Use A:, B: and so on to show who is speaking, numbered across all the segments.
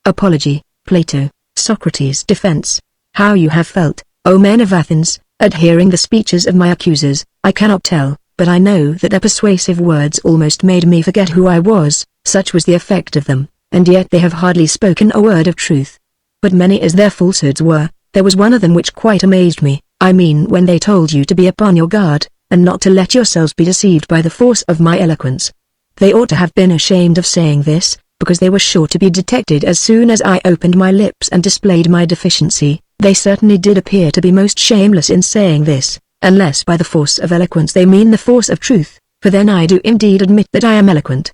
A: Apology, Plato, Socrates' defense. How you have felt, O men of Athens, at hearing the speeches of my accusers, I cannot tell, but I know that their persuasive words almost made me forget who I was, such was the effect of them, and yet they have hardly spoken a word of truth. But many as their falsehoods were, there was one of them which quite amazed me, I mean when they told you to be upon your guard, and not to let yourselves be deceived by the force of my eloquence. They ought to have been ashamed of saying this, because they were sure to be detected as soon as I opened my lips and displayed my deficiency. They certainly did appear to be most shameless in saying this, unless by the force of eloquence they mean the force of truth, for then I do indeed admit that I am eloquent.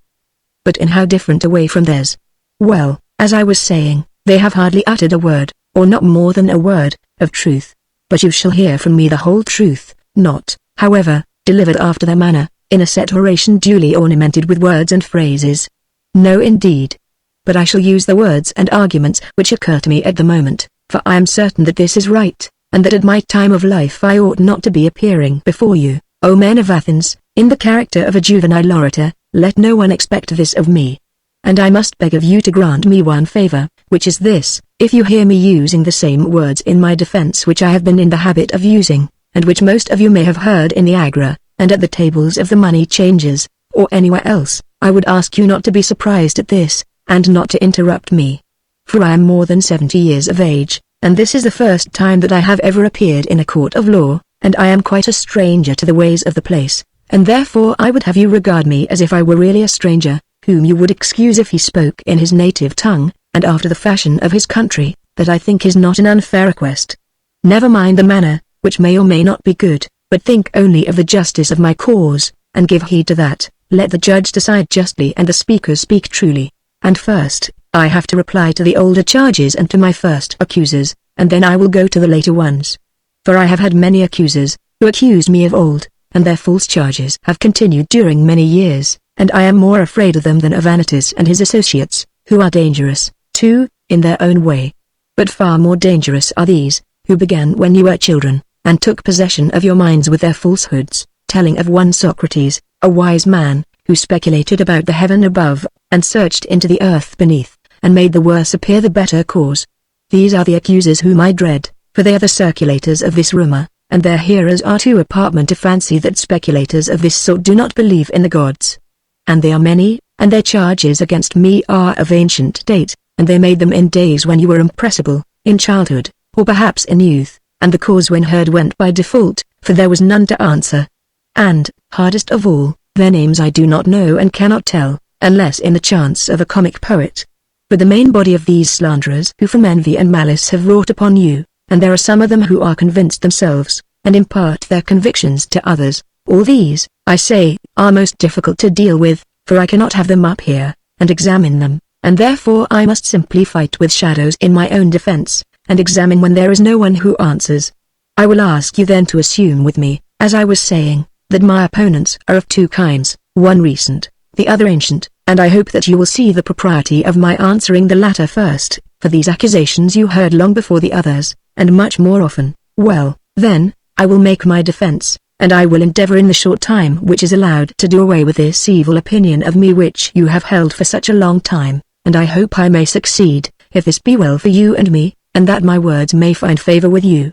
A: But in how different a way from theirs. Well, as I was saying, they have hardly uttered a word, or not more than a word, of truth. But you shall hear from me the whole truth, not, however, delivered after their manner, in a set oration duly ornamented with words and phrases. No indeed. But I shall use the words and arguments which occur to me at the moment, for I am certain that this is right, and that at my time of life I ought not to be appearing before you, O men of Athens, in the character of a juvenile orator. Let no one expect this of me. And I must beg of you to grant me one favor, which is this: if you hear me using the same words in my defense which I have been in the habit of using, and which most of you may have heard in the Agora, and at the tables of the money changers, or anywhere else, I would ask you not to be surprised at this, and not to interrupt me. For I am more than 70 years of age, and this is the first time that I have ever appeared in a court of law, and I am quite a stranger to the ways of the place, and therefore I would have you regard me as if I were really a stranger, whom you would excuse if he spoke in his native tongue, and after the fashion of his country, that I think is not an unfair request. Never mind the manner, which may or may not be good, but think only of the justice of my cause, and give heed to that. Let the judge decide justly and the speakers speak truly. And first, I have to reply to the older charges and to my first accusers, and then I will go to the later ones. For I have had many accusers, who accused me of old, and their false charges have continued during many years, and I am more afraid of them than of Anytus and his associates, who are dangerous, too, in their own way. But far more dangerous are these, who began when you were children, and took possession of your minds with their falsehoods, telling of one Socrates, a wise man, who speculated about the heaven above, and searched into the earth beneath, and made the worse appear the better cause. These are the accusers whom I dread, for they are the circulators of this rumor, and their hearers are too apartment to fancy that speculators of this sort do not believe in the gods. And they are many, and their charges against me are of ancient date, and they made them in days when you were impressible, in childhood, or perhaps in youth, and the cause when heard went by default, for there was none to answer. And, hardest of all, their names I do not know and cannot tell, unless in the chance of a comic poet. But the main body of these slanderers who from envy and malice have wrought upon you, and there are some of them who are convinced themselves, and impart their convictions to others, all these, I say, are most difficult to deal with, for I cannot have them up here, and examine them, and therefore I must simply fight with shadows in my own defense, and examine when there is no one who answers. I will ask you then to assume with me, as I was saying, that my opponents are of two kinds, one recent, the other ancient, and I hope that you will see the propriety of my answering the latter first, for these accusations you heard long before the others, and much more often. Well, then, I will make my defense, and I will endeavor in the short time which is allowed to do away with this evil opinion of me which you have held for such a long time, and I hope I may succeed, if this be well for you and me, and that my words may find favor with you.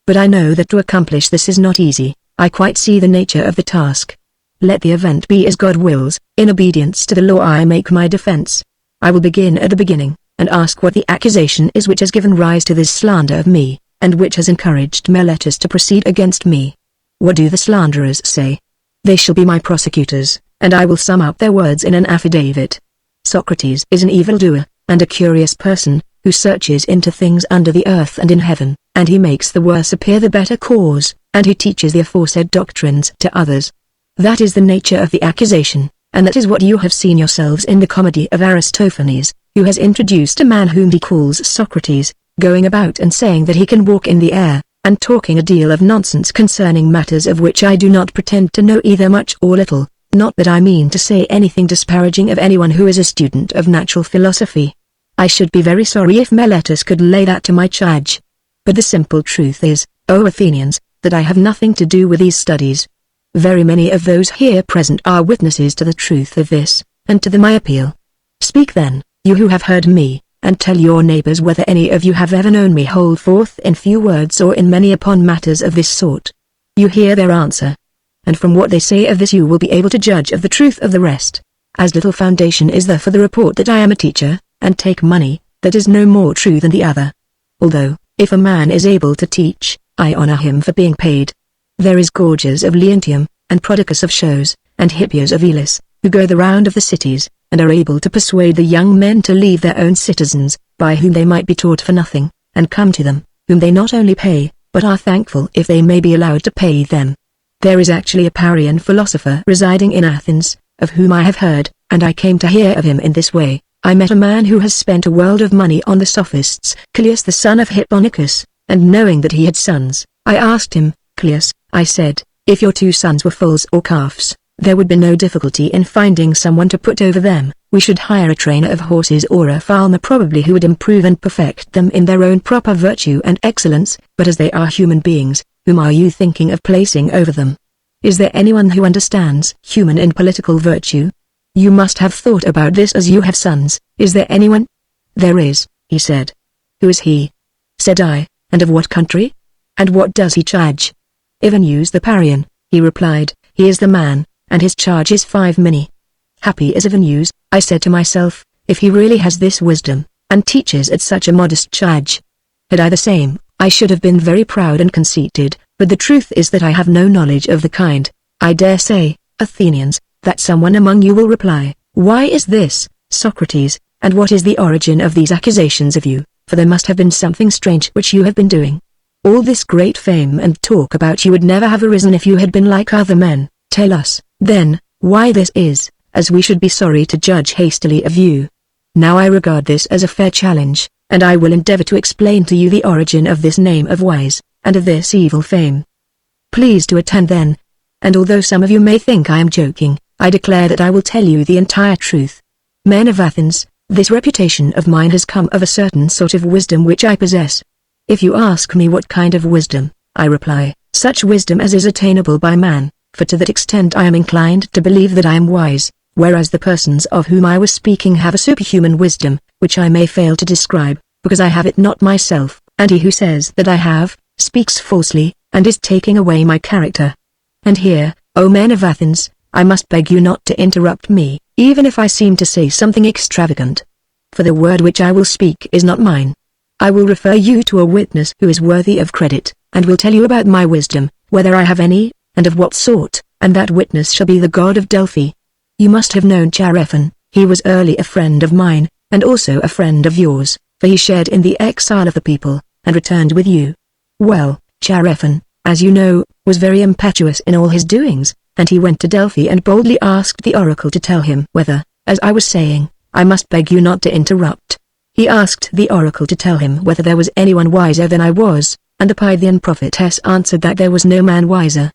A: But I know that to accomplish this is not easy. I quite see the nature of the task. Let the event be as God wills. In obedience to the law I make my defense. I will begin at the beginning, and ask what the accusation is which has given rise to this slander of me, and which has encouraged Meletus to proceed against me. What do the slanderers say? They shall be my prosecutors, and I will sum up their words in an affidavit. Socrates is an evildoer, and a curious person, who searches into things under the earth and in heaven, and he makes the worse appear the better cause, and he teaches the aforesaid doctrines to others. That is the nature of the accusation, and that is what you have seen yourselves in the comedy of Aristophanes, who has introduced a man whom he calls Socrates, going about and saying that he can walk in the air, and talking a deal of nonsense concerning matters of which I do not pretend to know either much or little, not that I mean to say anything disparaging of anyone who is a student of natural philosophy. I should be very sorry if Meletus could lay that to my charge. But the simple truth is, O Athenians, that I have nothing to do with these studies. Very many of those here present are witnesses to the truth of this, and to them I appeal. Speak then, you who have heard me, and tell your neighbors whether any of you have ever known me hold forth in few words or in many upon matters of this sort. You hear their answer. And from what they say of this you will be able to judge of the truth of the rest. As little foundation is there for the report that I am a teacher, and take money, that is no more true than the other. Although, if a man is able to teach, I honor him for being paid. There is Gorgias of Leontium, and Prodicus of Shows, and Hippias of Elis, who go the round of the cities, and are able to persuade the young men to leave their own citizens, by whom they might be taught for nothing, and come to them, whom they not only pay, but are thankful if they may be allowed to pay them. There is actually a Parian philosopher residing in Athens, of whom I have heard, and I came to hear of him in this way. I met a man who has spent a world of money on the sophists, Cleus the son of Hipponicus, and knowing that he had sons, I asked him, Cleus, I said, if your 2 sons were foals or calves, there would be no difficulty in finding someone to put over them. We should hire a trainer of horses or a farmer probably who would improve and perfect them in their own proper virtue and excellence, but as they are human beings, whom are you thinking of placing over them? Is there anyone who understands human and political virtue? You must have thought about this as you have sons. Is there anyone? There is, he said. Who is he? Said I, and of what country? And what does he charge? Ivanus the Parian, he replied, he is the man, and his charge is 5 minae. Happy is Ivanus, I said to myself, if he really has this wisdom, and teaches at such a modest charge. Had I the same, I should have been very proud and conceited, but the truth is that I have no knowledge of the kind. I dare say, Athenians, that someone among you will reply, why is this, Socrates, and what is the origin of these accusations of you, for there must have been something strange which you have been doing. All this great fame and talk about you would never have arisen if you had been like other men. Tell us, then, why this is, as we should be sorry to judge hastily of you. Now I regard this as a fair challenge, and I will endeavor to explain to you the origin of this name of wise, and of this evil fame. Please to attend then, and although some of you may think I am joking, I declare that I will tell you the entire truth. Men of Athens, this reputation of mine has come of a certain sort of wisdom which I possess. If you ask me what kind of wisdom, I reply, such wisdom as is attainable by man, for to that extent I am inclined to believe that I am wise, whereas the persons of whom I was speaking have a superhuman wisdom, which I may fail to describe, because I have it not myself, and he who says that I have, speaks falsely, and is taking away my character. And here, O men of Athens, I must beg you not to interrupt me, even if I seem to say something extravagant. For the word which I will speak is not mine. I will refer you to a witness who is worthy of credit, and will tell you about my wisdom, whether I have any, and of what sort, and that witness shall be the god of Delphi. You must have known Chaerephon, he was early a friend of mine, and also a friend of yours, for he shared in the exile of the people, and returned with you. Well, Chaerephon, as you know, was very impetuous in all his doings, and he went to Delphi and boldly asked the oracle to tell him whether, as I was saying, I must beg you not to interrupt. He asked the oracle to tell him whether there was anyone wiser than I was, and the Pythian prophetess answered that there was no man wiser.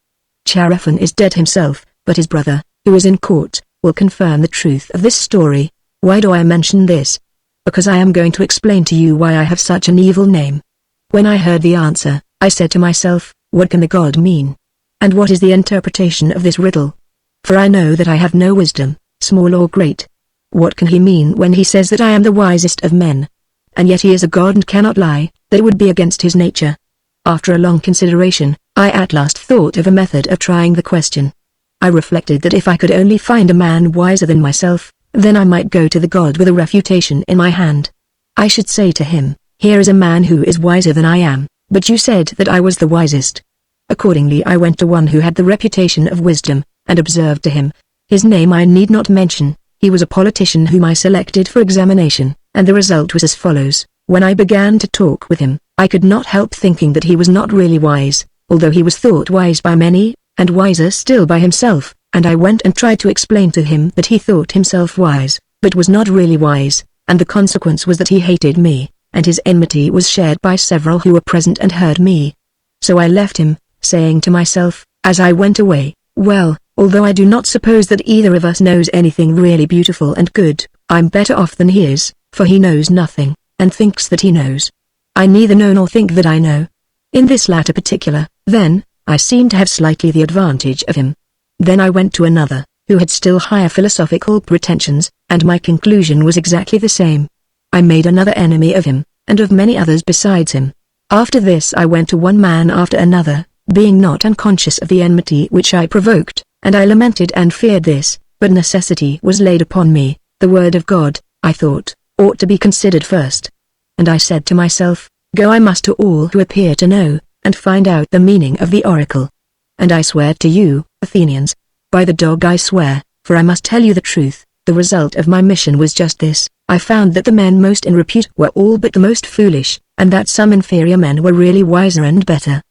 A: Chaerephon is dead himself, but his brother, who is in court, will confirm the truth of this story. Why do I mention this? Because I am going to explain to you why I have such an evil name. When I heard the answer, I said to myself, what can the god mean? And what is the interpretation of this riddle? For I know that I have no wisdom, small or great. What can he mean when he says that I am the wisest of men? And yet he is a god and cannot lie, that would be against his nature. After a long consideration, I at last thought of a method of trying the question. I reflected that if I could only find a man wiser than myself, then I might go to the god with a refutation in my hand. I should say to him, here is a man who is wiser than I am, but you said that I was the wisest. Accordingly I went to one who had the reputation of wisdom, and observed to him. His name I need not mention. He was a politician whom I selected for examination, and the result was as follows. When I began to talk with him, I could not help thinking that he was not really wise, although he was thought wise by many, and wiser still by himself, and I went and tried to explain to him that he thought himself wise, but was not really wise, and the consequence was that he hated me, and his enmity was shared by several who were present and heard me. So I left him, saying to myself, as I went away, well, although I do not suppose that either of us knows anything really beautiful and good, I'm better off than he is, for he knows nothing, and thinks that he knows. I neither know nor think that I know. In this latter particular, then, I seem to have slightly the advantage of him. Then I went to another, who had still higher philosophical pretensions, and my conclusion was exactly the same. I made another enemy of him, and of many others besides him. After this I went to one man after another, being not unconscious of the enmity which I provoked, and I lamented and feared this, but necessity was laid upon me. The word of God, I thought, ought to be considered first. And I said to myself, go I must to all who appear to know, and find out the meaning of the oracle. And I swear to you, Athenians, by the dog I swear, for I must tell you the truth, the result of my mission was just this: I found that the men most in repute were all but the most foolish, and that some inferior men were really wiser and better.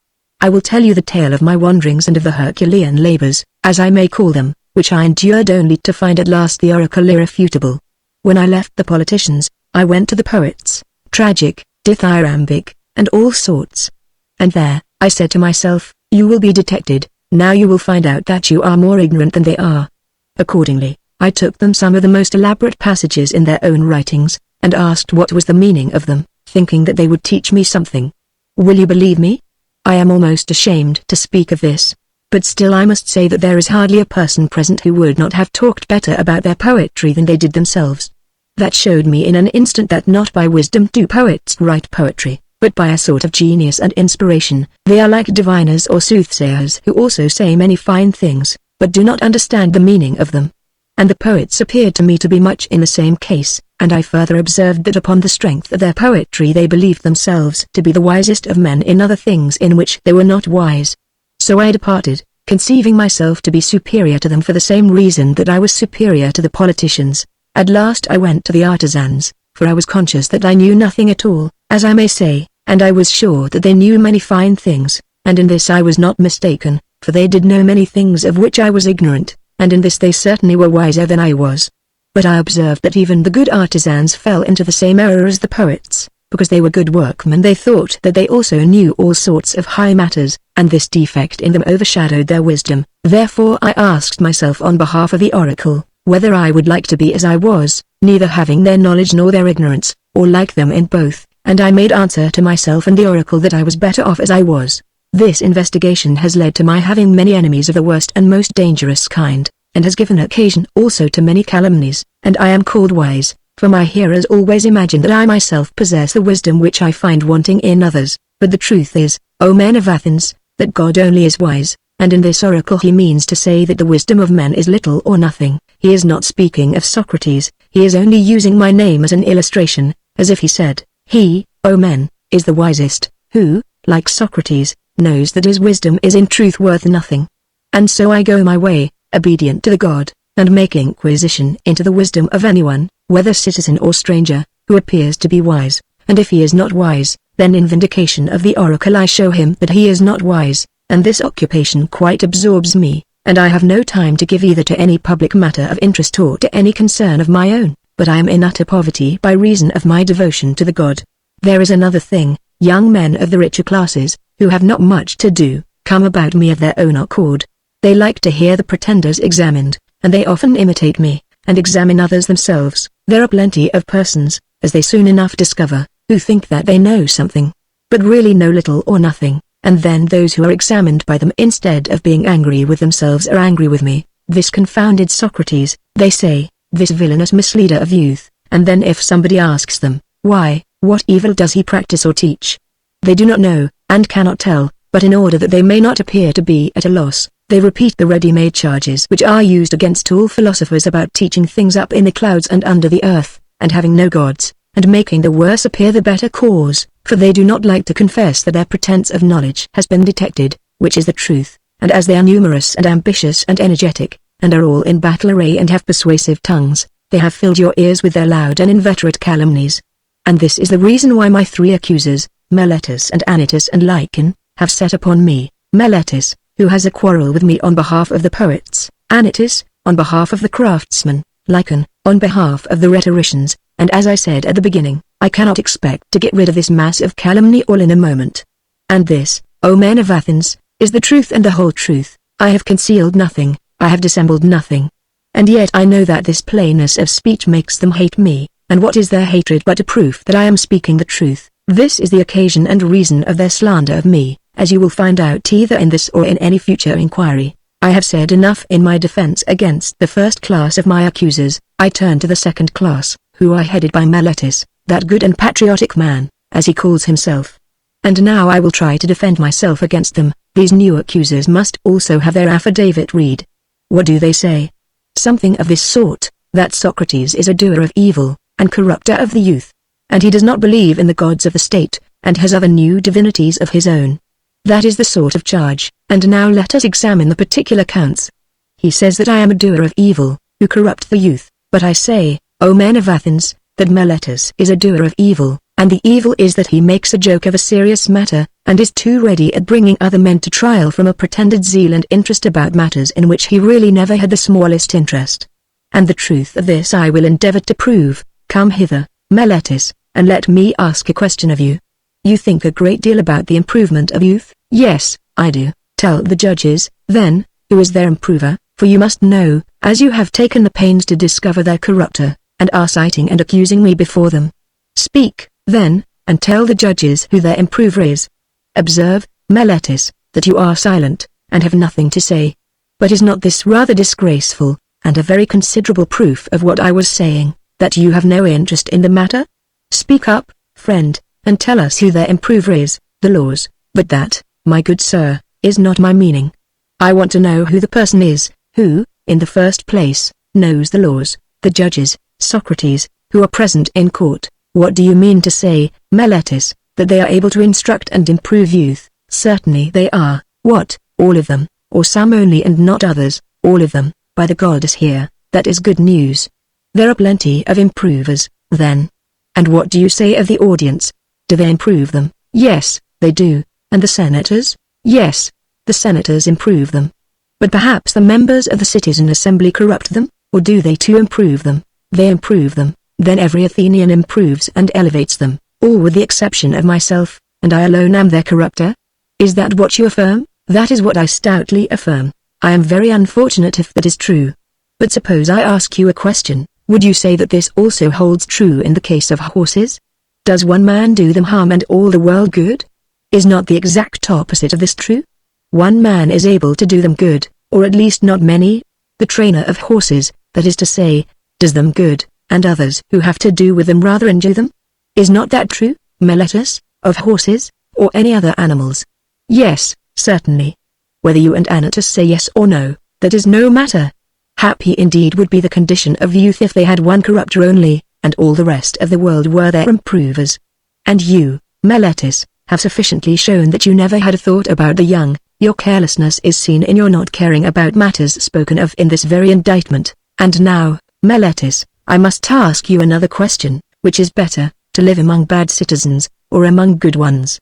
A: I will tell you the tale of my wanderings and of the Herculean labors, as I may call them, which I endured only to find at last the oracle irrefutable. When I left the politicians, I went to the poets, tragic, dithyrambic, and all sorts. And there, I said to myself, you will be detected, now you will find out that you are more ignorant than they are. Accordingly, I took them some of the most elaborate passages in their own writings, and asked what was the meaning of them, thinking that they would teach me something. Will you believe me? I am almost ashamed to speak of this, but still I must say that there is hardly a person present who would not have talked better about their poetry than they did themselves. That showed me in an instant that not by wisdom do poets write poetry, but by a sort of genius and inspiration. They are like diviners or soothsayers who also say many fine things, but do not understand the meaning of them. And the poets appeared to me to be much in the same case, and I further observed that upon the strength of their poetry they believed themselves to be the wisest of men in other things in which they were not wise. So I departed, conceiving myself to be superior to them for the same reason that I was superior to the politicians. At last I went to the artisans, for I was conscious that I knew nothing at all, as I may say, and I was sure that they knew many fine things, and in this I was not mistaken, for they did know many things of which I was ignorant, and in this they certainly were wiser than I was. But I observed that even the good artisans fell into the same error as the poets, because they were good workmen they thought that they also knew all sorts of high matters, and this defect in them overshadowed their wisdom. Therefore I asked myself on behalf of the oracle, whether I would like to be as I was, neither having their knowledge nor their ignorance, or like them in both, and I made answer to myself and the oracle that I was better off as I was. This investigation has led to my having many enemies of the worst and most dangerous kind, and has given occasion also to many calumnies, and I am called wise, for my hearers always imagine that I myself possess the wisdom which I find wanting in others, but the truth is, O men of Athens, that God only is wise, and in this oracle he means to say that the wisdom of men is little or nothing. He is not speaking of Socrates, he is only using my name as an illustration, as if he said, he, O men, is the wisest, who, like Socrates, knows that his wisdom is in truth worth nothing. And so I go my way, obedient to the God, and make inquisition into the wisdom of anyone, whether citizen or stranger, who appears to be wise, and if he is not wise, then in vindication of the oracle I show him that he is not wise, and this occupation quite absorbs me, and I have no time to give either to any public matter of interest or to any concern of my own, but I am in utter poverty by reason of my devotion to the God. There is another thing, young men of the richer classes, who have not much to do, come about me of their own accord. They like to hear the pretenders examined, and they often imitate me, and examine others themselves. There are plenty of persons, as they soon enough discover, who think that they know something, but really know little or nothing, and then those who are examined by them instead of being angry with themselves are angry with me. This confounded Socrates, they say, this villainous misleader of youth, and then if somebody asks them, why, what evil does he practice or teach? They do not know, and cannot tell, but in order that they may not appear to be at a loss, they repeat the ready-made charges which are used against all philosophers about teaching things up in the clouds and under the earth, and having no gods, and making the worse appear the better cause, for they do not like to confess that their pretense of knowledge has been detected, which is the truth, and as they are numerous and ambitious and energetic, and are all in battle array and have persuasive tongues, they have filled your ears with their loud and inveterate calumnies. And this is the reason why my three accusers, Meletus and Anytus and Lycon, have set upon me, Meletus, who has a quarrel with me on behalf of the poets, Anytus, on behalf of the craftsmen, Lycon, on behalf of the rhetoricians, and as I said at the beginning, I cannot expect to get rid of this mass of calumny all in a moment. And this, O men of Athens, is the truth and the whole truth. I have concealed nothing, I have dissembled nothing. And yet I know that this plainness of speech makes them hate me, and what is their hatred but a proof that I am speaking the truth? This is the occasion and reason of their slander of me, as you will find out either in this or in any future inquiry. I have said enough in my defense against the first class of my accusers. I turn to the second class, who are headed by Meletus, that good and patriotic man, as he calls himself. And now I will try to defend myself against them. These new accusers must also have their affidavit read. What do they say? Something of this sort, that Socrates is a doer of evil, and corrupter of the youth. And he does not believe in the gods of the state, and has other new divinities of his own. That is the sort of charge, and now let us examine the particular counts. He says that I am a doer of evil, who corrupt the youth, but I say, O men of Athens, that Meletus is a doer of evil, and the evil is that he makes a joke of a serious matter, and is too ready at bringing other men to trial from a pretended zeal and interest about matters in which he really never had the smallest interest. And the truth of this I will endeavor to prove. Come hither, Meletus, and let me ask a question of you. You think a great deal about the improvement of youth? Yes, I do. Tell the judges, then, who is their improver, for you must know, as you have taken the pains to discover their corrupter, and are citing and accusing me before them. Speak, then, and tell the judges who their improver is. Observe, Meletus, that you are silent, and have nothing to say. But is not this rather disgraceful, and a very considerable proof of what I was saying, that you have no interest in the matter? Speak up, friend, and tell us who their improver is. The laws, but that, my good sir, is not my meaning. I want to know who the person is, who, in the first place, knows the laws, the judges, Socrates, who are present in court. What do you mean to say, Meletus, that they are able to instruct and improve youth? Certainly they are. What, all of them, or some only and not others? All of them, by the goddess here, that is good news. There are plenty of improvers, then. And what do you say of the audience? Do they improve them? Yes, they do. And the senators? Yes, the senators improve them. But perhaps the members of the citizen assembly corrupt them, or do they too improve them? They improve them. Then every Athenian improves and elevates them, all with the exception of myself, and I alone am their corrupter? Is that what you affirm? That is what I stoutly affirm. I am very unfortunate if that is true. But suppose I ask you a question, would you say that this also holds true in the case of horses? Does one man do them harm and all the world good? Is not the exact opposite of this true? One man is able to do them good, or at least not many. The trainer of horses, that is to say, does them good, and others who have to do with them rather injure them? Is not that true, Meletus, of horses, or any other animals? Yes, certainly. Whether you and Anytus say yes or no, that is no matter. Happy indeed would be the condition of youth if they had one corrupter only, and all the rest of the world were their improvers. And you, Meletus, have sufficiently shown that you never had a thought about the young. Your carelessness is seen in your not caring about matters spoken of in this very indictment. And now, Meletus, I must ask you another question, which is better, to live among bad citizens, or among good ones?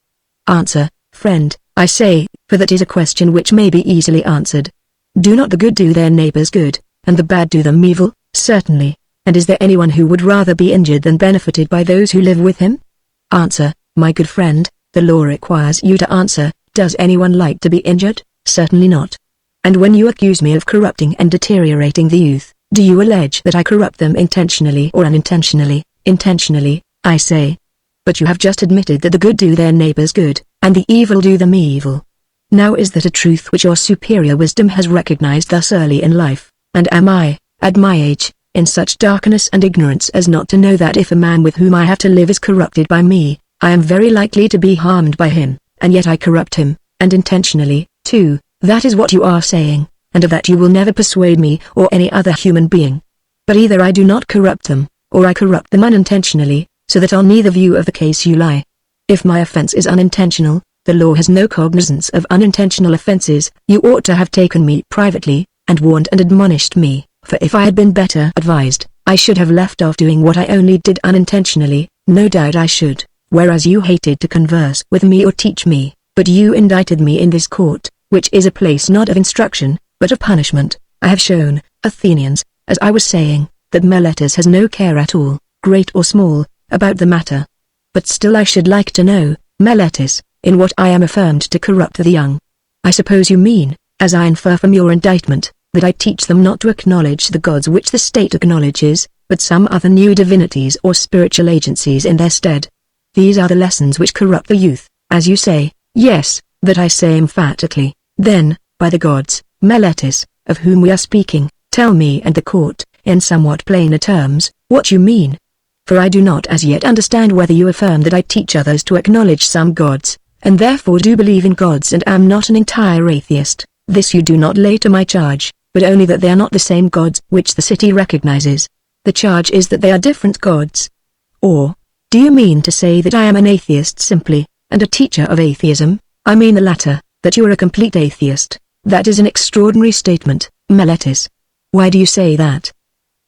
A: Answer, friend, I say, for that is a question which may be easily answered. Do not the good do their neighbors good, and the bad do them evil? Certainly. And is there anyone who would rather be injured than benefited by those who live with him? Answer, my good friend, the law requires you to answer. Does anyone like to be injured? Certainly not. And when you accuse me of corrupting and deteriorating the youth, do you allege that I corrupt them intentionally or unintentionally? Intentionally, I say. But you have just admitted that the good do their neighbors good, and the evil do them evil. Now is that a truth which your superior wisdom has recognized thus early in life, and am I, at my age, in such darkness and ignorance as not to know that if a man with whom I have to live is corrupted by me, I am very likely to be harmed by him, and yet I corrupt him, and intentionally, too? That is what you are saying, and of that you will never persuade me or any other human being. But either I do not corrupt them, or I corrupt them unintentionally, so that on neither view of the case you lie. If my offense is unintentional, the law has no cognizance of unintentional offenses. You ought to have taken me privately, and warned and admonished me, for if I had been better advised, I should have left off doing what I only did unintentionally. No doubt I should, whereas you hated to converse with me or teach me, but you indicted me in this court, which is a place not of instruction, but of punishment. I have shown, Athenians, as I was saying, that Meletus has no care at all, great or small, about the matter. But still I should like to know, Meletus, in what I am affirmed to corrupt the young. I suppose you mean, as I infer from your indictment, that I teach them not to acknowledge the gods which the state acknowledges, but some other new divinities or spiritual agencies in their stead. These are the lessons which corrupt the youth, as you say. Yes, that I say emphatically. Then, by the gods, Meletus, of whom we are speaking, tell me and the court, in somewhat plainer terms, what you mean. For I do not as yet understand whether you affirm that I teach others to acknowledge some gods, and therefore do believe in gods and am not an entire atheist. This you do not lay to my charge, but only that they are not the same gods which the city recognizes. The charge is that they are different gods. Or, do you mean to say that I am an atheist simply, and a teacher of atheism? I mean the latter, that you are a complete atheist. That is an extraordinary statement, Meletus. Why do you say that?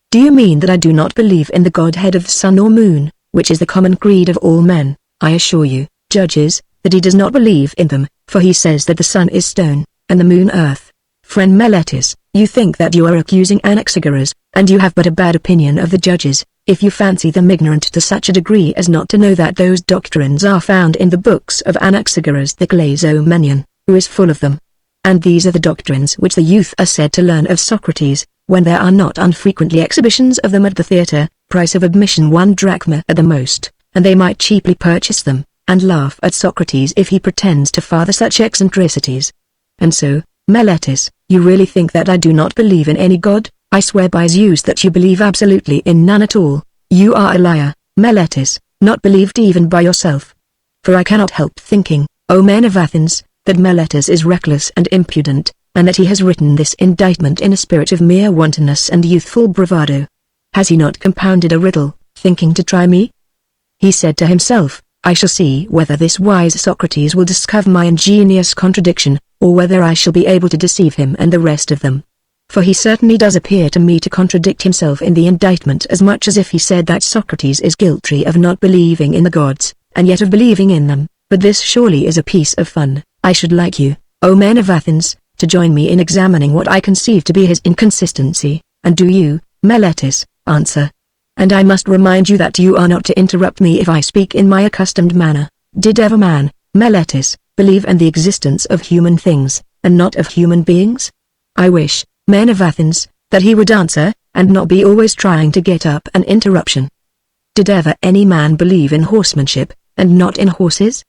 A: Do you mean that I do not believe in the godhead of the sun or moon, which is the common creed of all men? I assure you, judges, that he does not believe in them, for he says that the sun is stone, and the moon earth. Friend Meletus, you think that you are accusing Anaxagoras, and you have but a bad opinion of the judges, if you fancy them ignorant to such a degree as not to know that those doctrines are found in the books of Anaxagoras the Clazomenian, who is full of them. And these are the doctrines which the youth are said to learn of Socrates, when there are not unfrequently exhibitions of them at the theatre, price of admission 1 drachma at the most, and they might cheaply purchase them, and laugh at Socrates if he pretends to father such eccentricities. And so, Meletus, you really think that I do not believe in any god? I swear by Zeus that you believe absolutely in none at all. You are a liar, Meletus, not believed even by yourself. For I cannot help thinking, O men of Athens, that Meletus is reckless and impudent, and that he has written this indictment in a spirit of mere wantonness and youthful bravado. Has he not compounded a riddle, thinking to try me? He said to himself, I shall see whether this wise Socrates will discover my ingenious contradiction, or whether I shall be able to deceive him and the rest of them. For he certainly does appear to me to contradict himself in the indictment as much as if he said that Socrates is guilty of not believing in the gods, and yet of believing in them. But this surely is a piece of fun. I should like you, O men of Athens, to join me in examining what I conceive to be his inconsistency, and do you, Meletus, answer. And I must remind you that you are not to interrupt me if I speak in my accustomed manner. Did ever man, Meletus, believe in the existence of human things, and not of human beings? I wish, men of Athens, that he would answer, and not be always trying to get up an interruption. Did ever any man believe in horsemanship, and not in horses?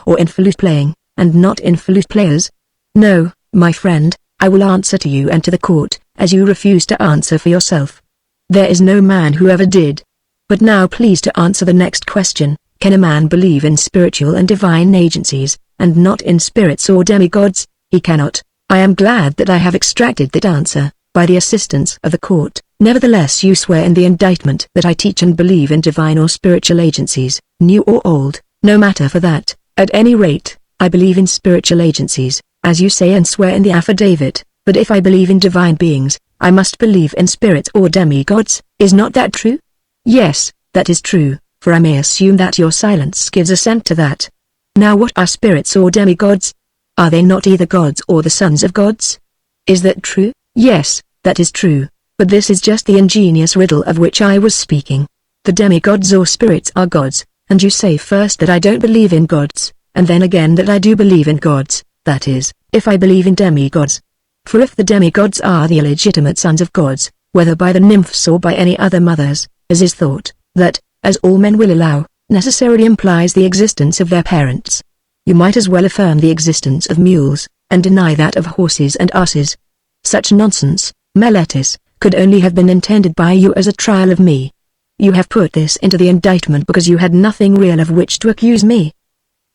A: Or in flute playing, and not in flute players? No, my friend, I will answer to you and to the court, as you refuse to answer for yourself. There is no man who ever did. But now please to answer the next question, can a man believe in spiritual and divine agencies, and not in spirits or demigods? He cannot. I am glad that I have extracted that answer, by the assistance of the court. Nevertheless you swear in the indictment that I teach and believe in divine or spiritual agencies, new or old, no matter for that. At any rate, I believe in spiritual agencies, as you say and swear in the affidavit, but if I believe in divine beings, I must believe in spirits or demigods. Is not that true? Yes, that is true, for I may assume that your silence gives assent to that. Now what are spirits or demigods? Are they not either gods or the sons of gods? Is that true? Yes, that is true, but this is just the ingenious riddle of which I was speaking. The demigods or spirits are gods, and you say first that I don't believe in gods, and then again that I do believe in gods, that is, if I believe in demigods. For if the demigods are the illegitimate sons of gods, whether by the nymphs or by any other mothers, as is thought, that, as all men will allow, necessarily implies the existence of their parents. You might as well affirm the existence of mules, and deny that of horses and asses. Such nonsense, Meletus, could only have been intended by you as a trial of me. You have put this into the indictment because you had nothing real of which to accuse me.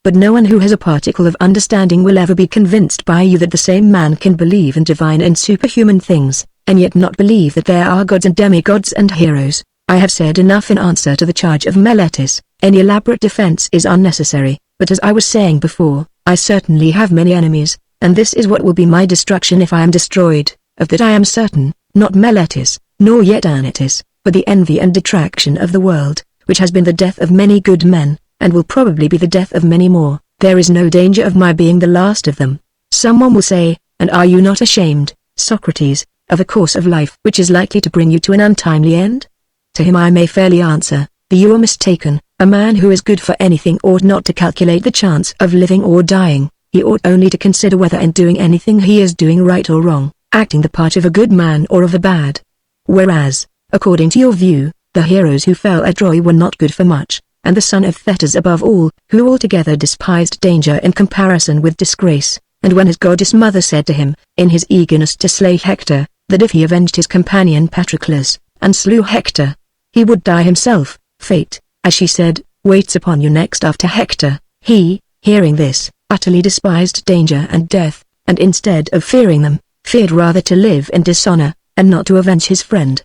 A: But no one who has a particle of understanding will ever be convinced by you that the same man can believe in divine and superhuman things, and yet not believe that there are gods and demigods and heroes. I have said enough in answer to the charge of Meletus. Any elaborate defense is unnecessary, but as I was saying before, I certainly have many enemies, and this is what will be my destruction if I am destroyed. Of that I am certain, not Meletus, nor yet Anytus, but the envy and detraction of the world, which has been the death of many good men, and will probably be the death of many more. There is no danger of my being the last of them. Someone will say, and are you not ashamed, Socrates, of a course of life which is likely to bring you to an untimely end? To him I may fairly answer, you are mistaken. A man who is good for anything ought not to calculate the chance of living or dying. He ought only to consider whether in doing anything he is doing right or wrong, acting the part of a good man or of a bad. Whereas, according to your view, the heroes who fell at Troy were not good for much, and the son of Thetis above all, who altogether despised danger in comparison with disgrace, and when his goddess mother said to him, in his eagerness to slay Hector, that if he avenged his companion Patroclus, and slew Hector, he would die himself, Fate, as she said, waits upon you next after Hector. He, hearing this, utterly despised danger and death, and instead of fearing them, feared rather to live in dishonor, and not to avenge his friend.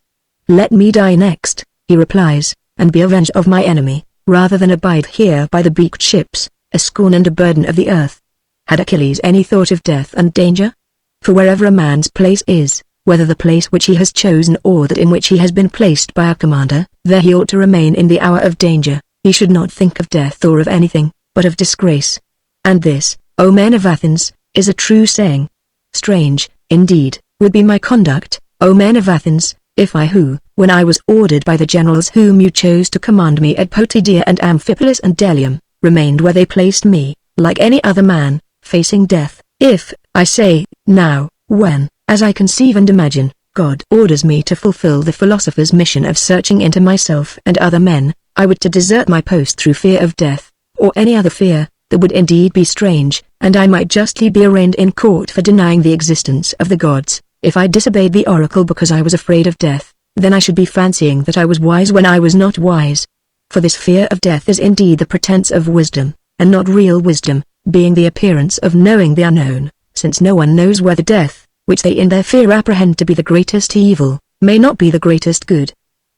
A: Let me die next, he replies, and be avenged of my enemy, rather than abide here by the beaked ships, a scorn and a burden of the earth. Had Achilles any thought of death and danger? For wherever a man's place is, whether the place which he has chosen or that in which he has been placed by a commander, there he ought to remain in the hour of danger. He should not think of death or of anything, but of disgrace. And this, O men of Athens, is a true saying. Strange, indeed, would be my conduct, O men of Athens, if I who, when I was ordered by the generals whom you chose to command me at Potidaea and Amphipolis and Delium, remained where they placed me, like any other man, facing death. If, I say, now, when, as I conceive and imagine, God orders me to fulfill the philosopher's mission of searching into myself and other men, I would to desert my post through fear of death, or any other fear, that would indeed be strange, and I might justly be arraigned in court for denying the existence of the gods. If I disobeyed the oracle because I was afraid of death, then I should be fancying that I was wise when I was not wise. For this fear of death is indeed the pretense of wisdom, and not real wisdom, being the appearance of knowing the unknown, since no one knows whether death, which they in their fear apprehend to be the greatest evil, may not be the greatest good.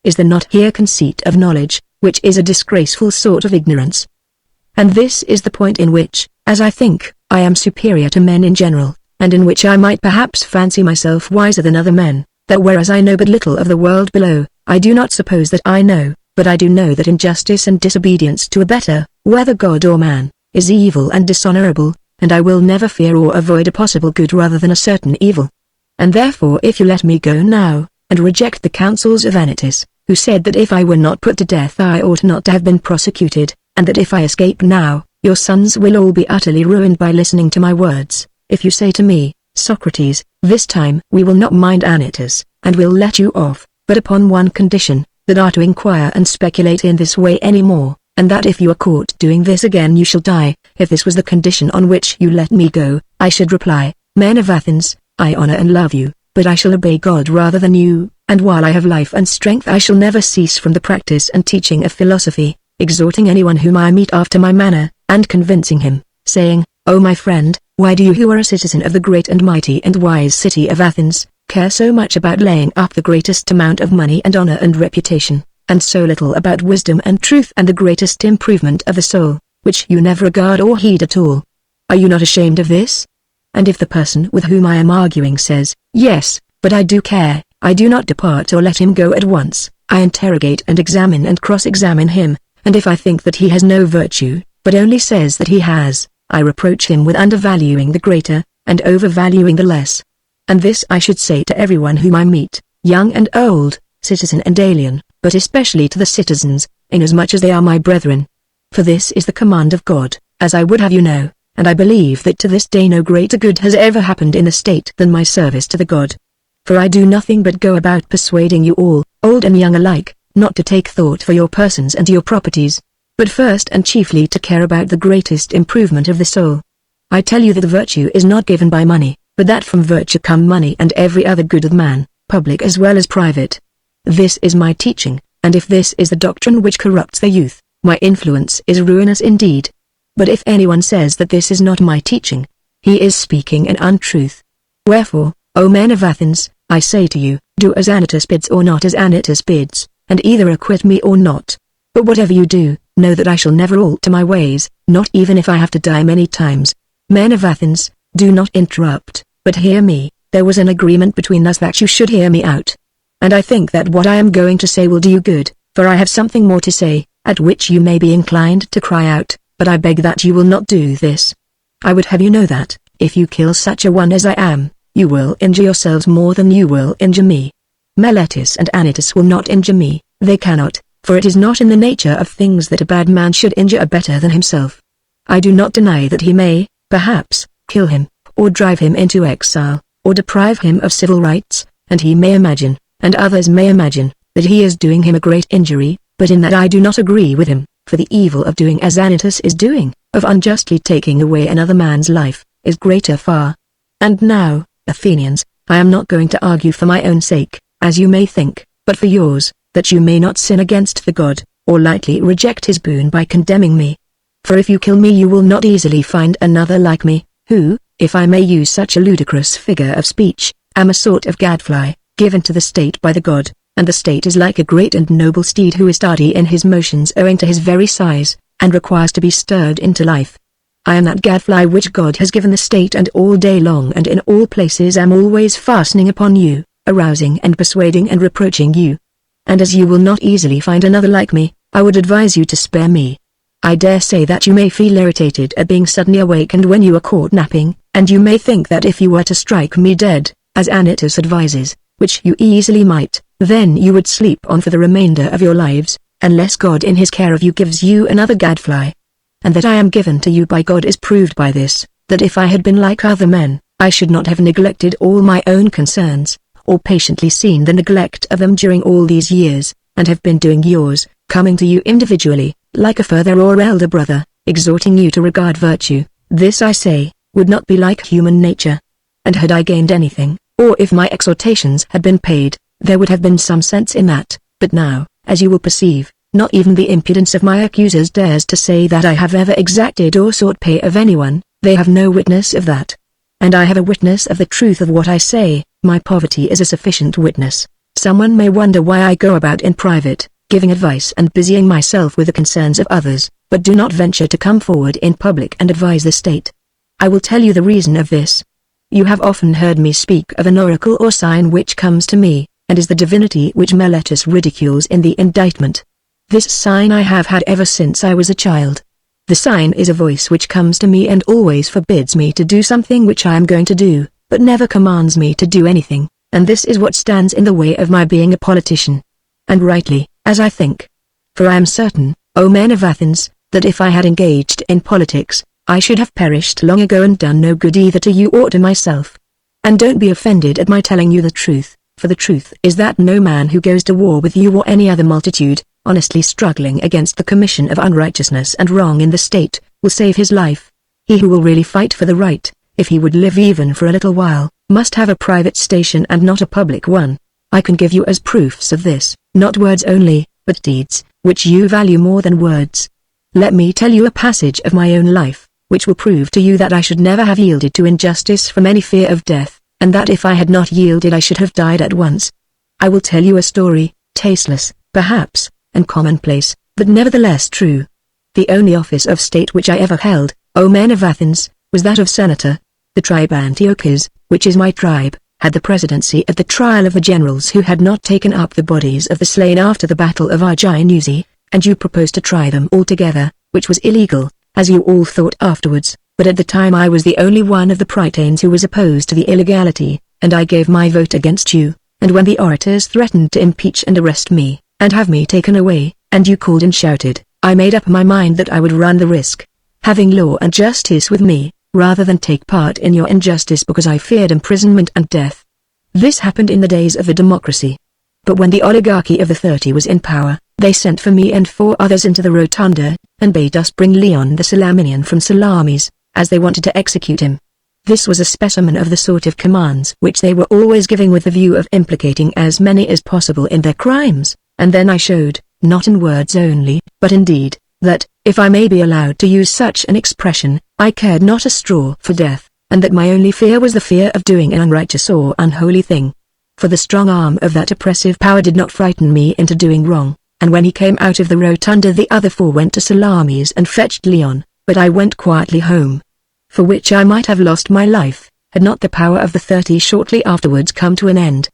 A: Is there not here conceit of knowledge, which is a disgraceful sort of ignorance? And this is the point in which, as I think, I am superior to men in general, and in which I might perhaps fancy myself wiser than other men, that whereas I know but little of the world below, I do not suppose that I know, but I do know that injustice and disobedience to a better, whether God or man, is evil and dishonorable, and I will never fear or avoid a possible good rather than a certain evil. And therefore if you let me go now, and reject the counsels of Anytus, who said that if I were not put to death I ought not to have been prosecuted, and that if I escape now, your sons will all be utterly ruined by listening to my words. If you say to me, Socrates, this time we will not mind Anytus, and will let you off, but upon one condition, that are to inquire and speculate in this way any more, and that if you are caught doing this again you shall die. If this was the condition on which you let me go, I should reply, men of Athens, I honor and love you, but I shall obey God rather than you, and while I have life and strength I shall never cease from the practice and teaching of philosophy, exhorting anyone whom I meet after my manner, and convincing him, saying, O my friend, why do you who are a citizen of the great and mighty and wise city of Athens, care so much about laying up the greatest amount of money and honor and reputation, and so little about wisdom and truth and the greatest improvement of the soul, which you never regard or heed at all? Are you not ashamed of this? And if the person with whom I am arguing says, yes, but I do care, I do not depart or let him go at once, I interrogate and examine and cross-examine him, and if I think that he has no virtue, but only says that he has, I reproach him with undervaluing the greater, and overvaluing the less. And this I should say to everyone whom I meet, young and old, citizen and alien, but especially to the citizens, inasmuch as they are my brethren. For this is the command of God, as I would have you know, and I believe that to this day no greater good has ever happened in the state than my service to the God. For I do nothing but go about persuading you all, old and young alike, not to take thought for your persons and your properties, but first and chiefly to care about the greatest improvement of the soul. I tell you that virtue is not given by money, but that from virtue come money and every other good of man, public as well as private. This is my teaching, and if this is the doctrine which corrupts the youth, my influence is ruinous indeed. But if anyone says that this is not my teaching, he is speaking an untruth. Wherefore, O men of Athens, I say to you, do as Anytus bids or not as Anytus bids, and either acquit me or not. But whatever you do, know that I shall never alter my ways, not even if I have to die many times. Men of Athens, do not interrupt, but hear me. There was an agreement between us that you should hear me out. And I think that what I am going to say will do you good, for I have something more to say, at which you may be inclined to cry out, but I beg that you will not do this. I would have you know that, if you kill such a one as I am, you will injure yourselves more than you will injure me. Meletus and Anytus will not injure me, they cannot, for it is not in the nature of things that a bad man should injure a better than himself. I do not deny that he may, perhaps, kill him, or drive him into exile, or deprive him of civil rights, and he may imagine, and others may imagine, that he is doing him a great injury, but in that I do not agree with him, for the evil of doing as Anytus is doing, of unjustly taking away another man's life, is greater far. And now, Athenians, I am not going to argue for my own sake, as you may think, but for yours, that you may not sin against the God, or lightly reject his boon by condemning me. For if you kill me you will not easily find another like me, who, if I may use such a ludicrous figure of speech, am a sort of gadfly, given to the state by the god, and the state is like a great and noble steed who is tardy in his motions owing to his very size, and requires to be stirred into life. I am that gadfly which God has given the state, and all day long and in all places am always fastening upon you, arousing and persuading and reproaching you. And as you will not easily find another like me, I would advise you to spare me. I dare say that you may feel irritated at being suddenly awakened when you are caught napping, and you may think that if you were to strike me dead, as Anytus advises, which you easily might, then you would sleep on for the remainder of your lives, unless God in his care of you gives you another gadfly. And that I am given to you by God is proved by this, that if I had been like other men, I should not have neglected all my own concerns, or patiently seen the neglect of them during all these years, and have been doing yours, coming to you individually, like a further or elder brother, exhorting you to regard virtue. This I say, would not be like human nature. And had I gained anything, or if my exhortations had been paid, there would have been some sense in that, but now, as you will perceive, not even the impudence of my accusers dares to say that I have ever exacted or sought pay of anyone. They have no witness of that. And I have a witness of the truth of what I say. My poverty is a sufficient witness. Someone may wonder why I go about in private, giving advice and busying myself with the concerns of others, but do not venture to come forward in public and advise the state. I will tell you the reason of this. You have often heard me speak of an oracle or sign which comes to me, and is the divinity which Meletus ridicules in the indictment. This sign I have had ever since I was a child. The sign is a voice which comes to me and always forbids me to do something which I am going to do, but never commands me to do anything, and this is what stands in the way of my being a politician. And rightly, as I think. For I am certain, O men of Athens, that if I had engaged in politics, I should have perished long ago and done no good either to you or to myself. And don't be offended at my telling you the truth, for the truth is that no man who goes to war with you or any other multitude, honestly struggling against the commission of unrighteousness and wrong in the state, will save his life. He who will really fight for the right, if he would live even for a little while, must have a private station and not a public one. I can give you as proofs of this, not words only, but deeds, which you value more than words. Let me tell you a passage of my own life, which will prove to you that I should never have yielded to injustice from any fear of death, and that if I had not yielded I should have died at once. I will tell you a story, tasteless, perhaps, and commonplace, but nevertheless true. The only office of state which I ever held, O men of Athens, was that of senator. The tribe Antiochus, which is my tribe, had the presidency at the trial of the generals who had not taken up the bodies of the slain after the battle of Arginusi, and you proposed to try them all together, which was illegal, as you all thought afterwards, but at the time I was the only one of the Prytanes who was opposed to the illegality, and I gave my vote against you, and when the orators threatened to impeach and arrest me, and have me taken away, and you called and shouted, I made up my mind that I would run the risk, having law and justice with me, rather than take part in your injustice because I feared imprisonment and death. This happened in the days of the democracy. But when the oligarchy of the 30 was in power, they sent for me and 4 others into the rotunda, and bade us bring Leon the Salaminian from Salamis, as they wanted to execute him. This was a specimen of the sort of commands which they were always giving with the view of implicating as many as possible in their crimes, and then I showed, not in words only, but in deed, that, if I may be allowed to use such an expression, I cared not a straw for death, and that my only fear was the fear of doing an unrighteous or unholy thing. For the strong arm of that oppressive power did not frighten me into doing wrong, and when he came out of the rotunda the other 4 went to Salamis and fetched Leon, but I went quietly home. For which I might have lost my life, had not the power of the 30 shortly afterwards come to an end.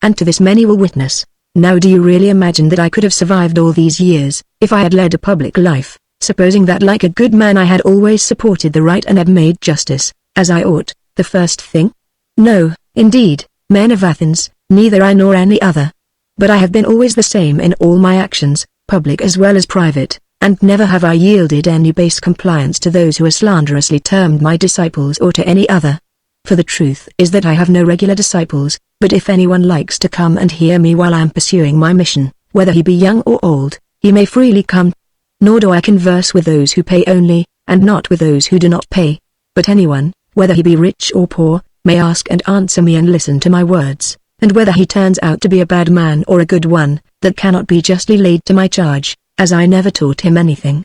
A: And to this many will witness. Now do you really imagine that I could have survived all these years, if I had led a public life, supposing that like a good man I had always supported the right and had made justice, as I ought, the first thing? No, indeed, men of Athens, neither I nor any other. But I have been always the same in all my actions, public as well as private, and never have I yielded any base compliance to those who are slanderously termed my disciples or to any other. For the truth is that I have no regular disciples, but if anyone likes to come and hear me while I am pursuing my mission, whether he be young or old, he may freely come. Nor do I converse with those who pay only, and not with those who do not pay. But anyone, whether he be rich or poor, may ask and answer me and listen to my words, and whether he turns out to be a bad man or a good one, that cannot be justly laid to my charge, as I never taught him anything.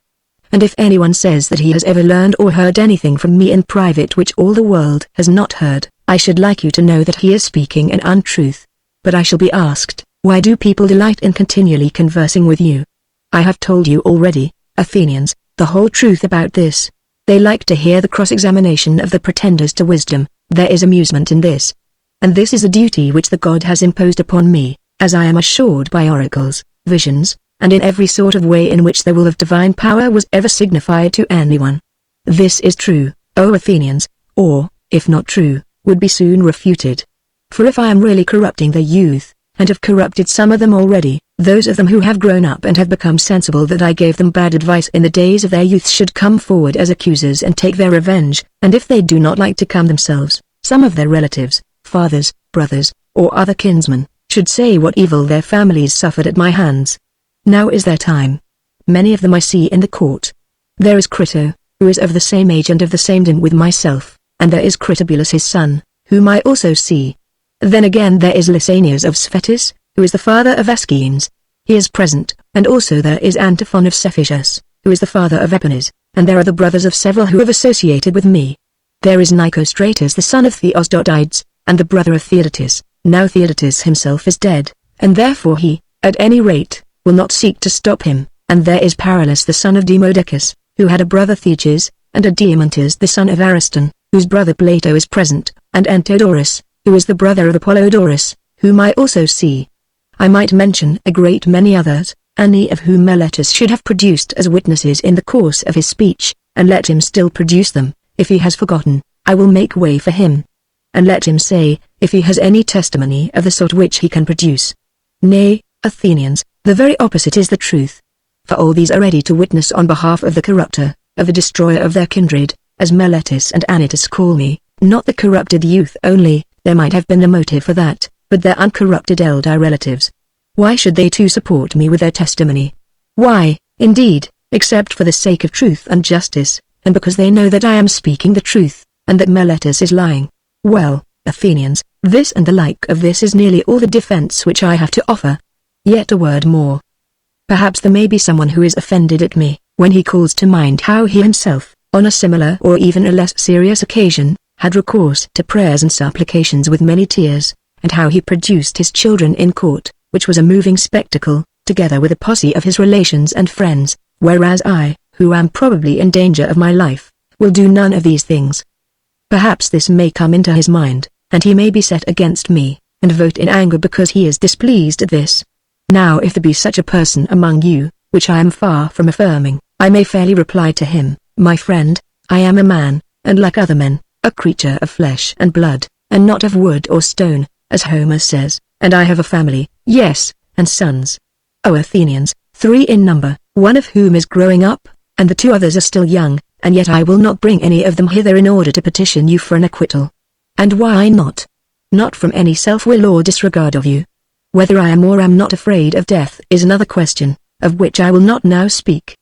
A: And if anyone says that he has ever learned or heard anything from me in private which all the world has not heard, I should like you to know that he is speaking an untruth. But I shall be asked, why do people delight in continually conversing with you? I have told you already, Athenians, the whole truth about this. They like to hear the cross-examination of the pretenders to wisdom. There is amusement in this. And this is a duty which the God has imposed upon me, as I am assured by oracles, visions, and in every sort of way in which the will of divine power was ever signified to anyone. This is true, O Athenians, or, if not true, would be soon refuted. For if I am really corrupting the youth, and have corrupted some of them already, those of them who have grown up and have become sensible that I gave them bad advice in the days of their youth should come forward as accusers and take their revenge, and if they do not like to come themselves, some of their relatives, fathers, brothers, or other kinsmen, should say what evil their families suffered at my hands. Now is their time. Many of them I see in the court. There is Crito, who is of the same age and of the same din with myself, and there is Critobulus his son, whom I also see. Then again there is Lysanias of Sphetis, who is the father of Aeschines. He is present, and also there is Antiphon of Cephissus, who is the father of Eponys, and there are the brothers of several who have associated with me. There is Nicostratus the son of Theosdotides, and the brother of Theodotus. Now Theodotus himself is dead, and therefore he, at any rate, will not seek to stop him, and there is Paralus the son of Demodocus, who had a brother Theages, and Diamantus the son of Ariston, whose brother Plato is present, and Antodorus, who is the brother of Apollodorus, whom I also see. I might mention a great many others, any of whom Meletus should have produced as witnesses in the course of his speech, and let him still produce them. If he has forgotten, I will make way for him. And let him say, if he has any testimony of the sort which he can produce. Nay, Athenians, the very opposite is the truth. For all these are ready to witness on behalf of the corrupter, of the destroyer of their kindred, as Meletus and Anytus call me, not the corrupted youth only. There might have been a motive for that, but their uncorrupted elder relatives. Why should they too support me with their testimony? Why, indeed, except for the sake of truth and justice, and because they know that I am speaking the truth, and that Meletus is lying. Well, Athenians, this and the like of this is nearly all the defense which I have to offer. Yet a word more. Perhaps there may be someone who is offended at me, when he calls to mind how he himself, on a similar or even a less serious occasion, had recourse to prayers and supplications with many tears, and how he produced his children in court, which was a moving spectacle, together with a posse of his relations and friends, whereas I, who am probably in danger of my life, will do none of these things. Perhaps this may come into his mind, and he may be set against me, and vote in anger because he is displeased at this. Now if there be such a person among you, which I am far from affirming, I may fairly reply to him, my friend, I am a man, and like other men, a creature of flesh and blood, and not of wood or stone, as Homer says, and I have a family, yes, and sons. O Athenians, 3 in number, one of whom is growing up, and the 2 others are still young, and yet I will not bring any of them hither in order to petition you for an acquittal. And why not? Not from any self-will or disregard of you. Whether I am or am not afraid of death is another question, of which I will not now speak.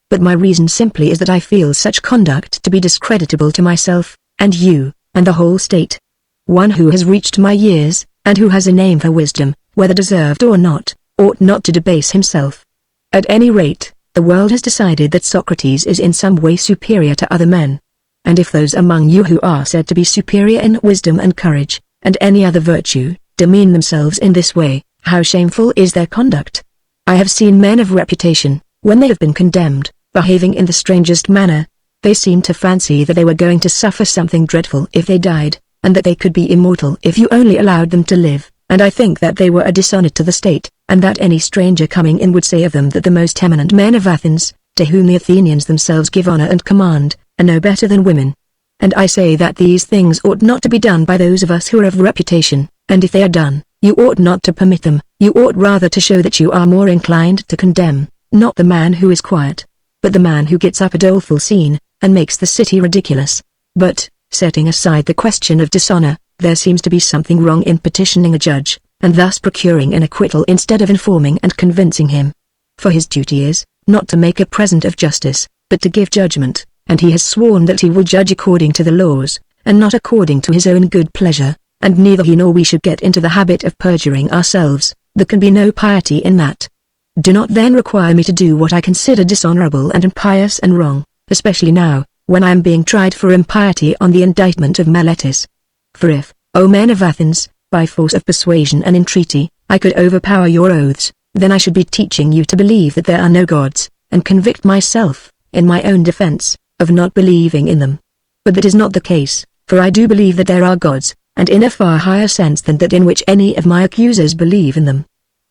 A: But my reason simply is that I feel such conduct to be discreditable to myself, and you, and the whole state. One who has reached my years, and who has a name for wisdom, whether deserved or not, ought not to debase himself. At any rate, the world has decided that Socrates is in some way superior to other men. And if those among you who are said to be superior in wisdom and courage, and any other virtue, demean themselves in this way, how shameful is their conduct? I have seen men of reputation, when they have been condemned, behaving in the strangest manner. They seemed to fancy that they were going to suffer something dreadful if they died, and that they could be immortal if you only allowed them to live, and I think that they were a dishonor to the state, and that any stranger coming in would say of them that the most eminent men of Athens, to whom the Athenians themselves give honor and command, are no better than women. And I say that these things ought not to be done by those of us who are of reputation, and if they are done, you ought not to permit them, you ought rather to show that you are more inclined to condemn, not the man who is quiet, but the man who gets up a doleful scene, and makes the city ridiculous. But, setting aside the question of dishonor, there seems to be something wrong in petitioning a judge, and thus procuring an acquittal instead of informing and convincing him. For his duty is, not to make a present of justice, but to give judgment, and he has sworn that he will judge according to the laws, and not according to his own good pleasure, and neither he nor we should get into the habit of perjuring ourselves. There can be no piety in that. Do not then require me to do what I consider dishonorable and impious and wrong, especially now, when I am being tried for impiety on the indictment of Meletus. For if, O men of Athens, by force of persuasion and entreaty, I could overpower your oaths, then I should be teaching you to believe that there are no gods, and convict myself, in my own defense, of not believing in them. But that is not the case, for I do believe that there are gods, and in a far higher sense than that in which any of my accusers believe in them.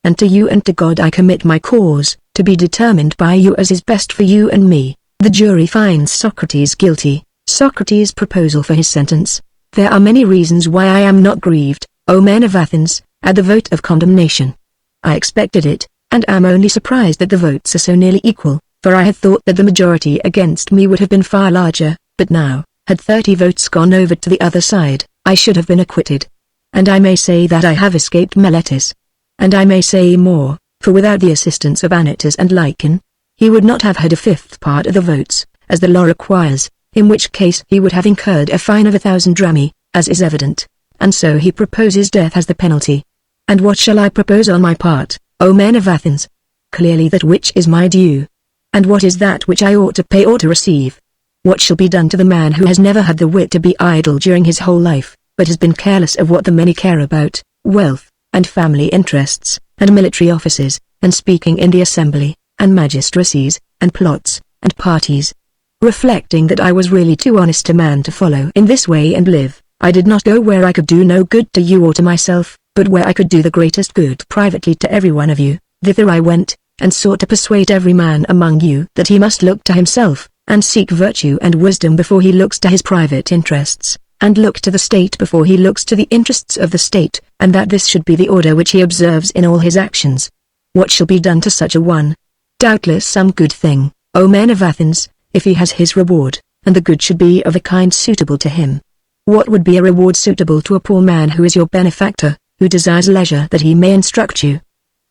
A: And to you and to God I commit my cause, to be determined by you as is best for you and me. The jury finds Socrates guilty. Socrates' proposal for his sentence. There are many reasons why I am not grieved, O men of Athens, at the vote of condemnation. I expected it, and am only surprised that the votes are so nearly equal, for I had thought that the majority against me would have been far larger, but now, had 30 votes gone over to the other side, I should have been acquitted. And I may say that I have escaped Meletus. And I may say more, for without the assistance of Anytus and Lycon, he would not have had a fifth part of the votes, as the law requires, in which case he would have incurred a fine of 1,000 drachmae, as is evident, and so he proposes death as the penalty. And what shall I propose on my part, O men of Athens? Clearly that which is my due. And what is that which I ought to pay or to receive? What shall be done to the man who has never had the wit to be idle during his whole life, but has been careless of what the many care about, wealth, and family interests, and military offices, and speaking in the assembly, and magistracies, and plots, and parties? Reflecting that I was really too honest a man to follow in this way and live, I did not go where I could do no good to you or to myself, but where I could do the greatest good privately to every one of you. Thither I went, and sought to persuade every man among you that he must look to himself, and seek virtue and wisdom before he looks to his private interests, and look to the state before he looks to the interests of the state, and that this should be the order which he observes in all his actions. What shall be done to such a one? Doubtless some good thing, O men of Athens, if he has his reward, and the good should be of a kind suitable to him. What would be a reward suitable to a poor man who is your benefactor, who desires leisure that he may instruct you?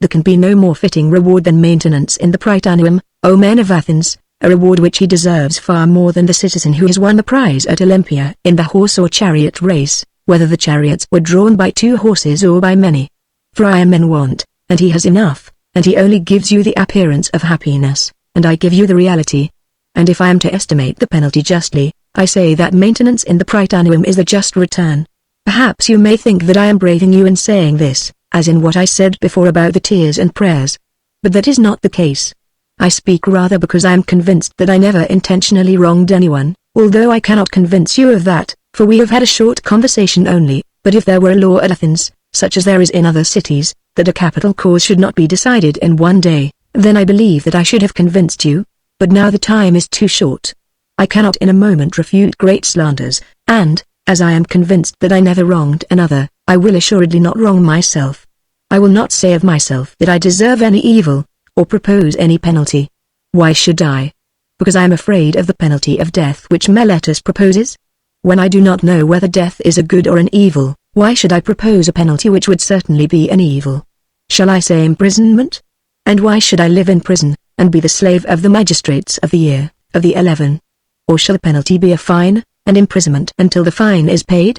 A: There can be no more fitting reward than maintenance in the Prytaneum, O men of Athens, a reward which he deserves far more than the citizen who has won the prize at Olympia in the horse or chariot race, whether the chariots were drawn by 2 horses or by many. For I am in want, and he has enough, and he only gives you the appearance of happiness, and I give you the reality. And if I am to estimate the penalty justly, I say that maintenance in the Prytaneum is the just return. Perhaps you may think that I am braving you in saying this, as in what I said before about the tears and prayers. But that is not the case. I speak rather because I am convinced that I never intentionally wronged anyone, although I cannot convince you of that, for we have had a short conversation only. But if there were a law at Athens, such as there is in other cities, that a capital cause should not be decided in one day, then I believe that I should have convinced you. But now the time is too short. I cannot in a moment refute great slanders, and, as I am convinced that I never wronged another, I will assuredly not wrong myself. I will not say of myself that I deserve any evil, or propose any penalty. Why should I? Because I am afraid of the penalty of death which Meletus proposes? When I do not know whether death is a good or an evil, why should I propose a penalty which would certainly be an evil? Shall I say imprisonment? And why should I live in prison, and be the slave of the magistrates of the year, of the 11? Or shall the penalty be a fine, and imprisonment until the fine is paid?